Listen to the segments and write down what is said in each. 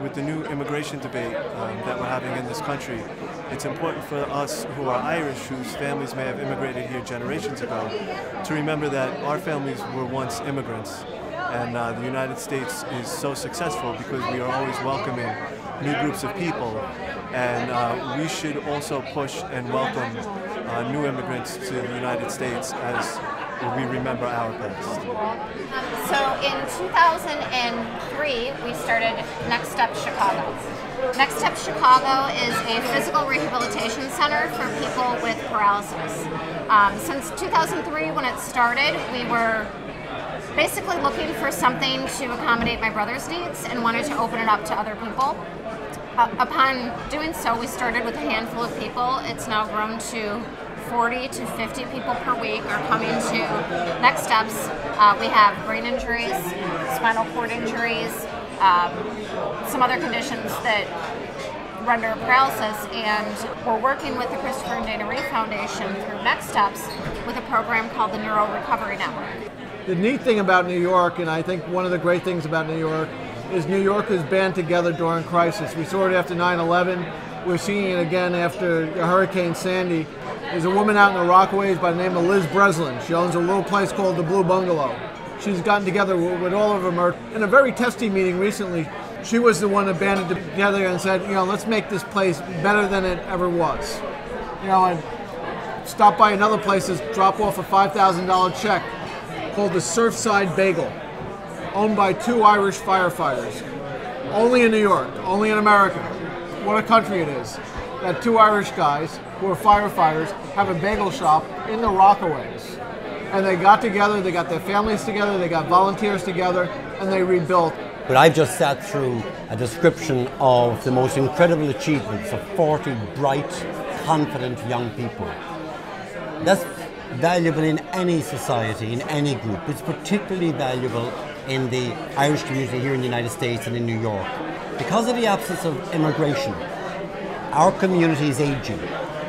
with the new immigration debate that we're having in this country, it's important for us who are Irish, whose families may have immigrated here generations ago, to remember that our families were once immigrants. And the United States is so successful because we are always welcoming new groups of people. And we should also push and welcome new immigrants to the United States as we remember our past. So in 2003, we started Next Step Chicago. Next Step Chicago is a physical rehabilitation center for people with paralysis. Since 2003, when it started, we were basically looking for something to accommodate my brother's needs and wanted to open it up to other people. Upon doing so, we started with a handful of people. It's now grown to 40 to 50 people per week are coming to Next Steps. We have brain injuries, spinal cord injuries, some other conditions that render paralysis, and we're working with the Christopher and Dana Reeve Foundation through Next Steps with a program called the Neuro Recovery Network. The neat thing about New York, and I think one of the great things about New York, is New Yorkers band together during crisis. We saw it after 9/11. We're seeing it again after Hurricane Sandy. There's a woman out in the Rockaways by the name of Liz Breslin. She owns a little place called the Blue Bungalow. She's gotten together with all of them. In a very testy meeting recently, she was the one that banded together and said, let's make this place better than it ever was. And stop by another place, drop off a $5,000 check called the Surfside Bagel, owned by 2 Irish firefighters. Only in New York, only in America. What a country it is. That 2 Irish guys who are firefighters have a bagel shop in the Rockaways. And they got together, they got their families together, they got volunteers together, and they rebuilt. But I've just sat through a description of the most incredible achievements of 40 bright, confident young people. That's valuable in any society, in any group. It's particularly valuable in the Irish community here in the United States and in New York. Because of the absence of immigration, our community is aging.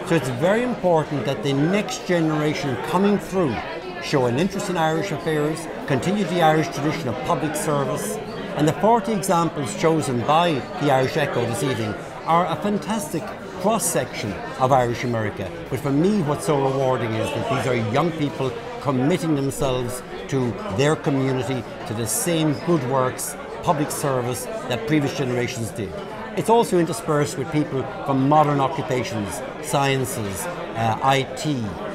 So it's very important that the next generation coming through show an interest in Irish affairs, continue the Irish tradition of public service, and the 40 examples chosen by the Irish Echo this evening are a fantastic cross-section of Irish America. But for me, what's so rewarding is that these are young people committing themselves to their community, to the same good works, public service that previous generations did. It's also interspersed with people from modern occupations, sciences, IT,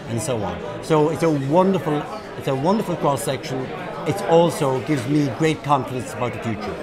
and so on. So it's a wonderful cross-section. It also gives me great confidence about the future.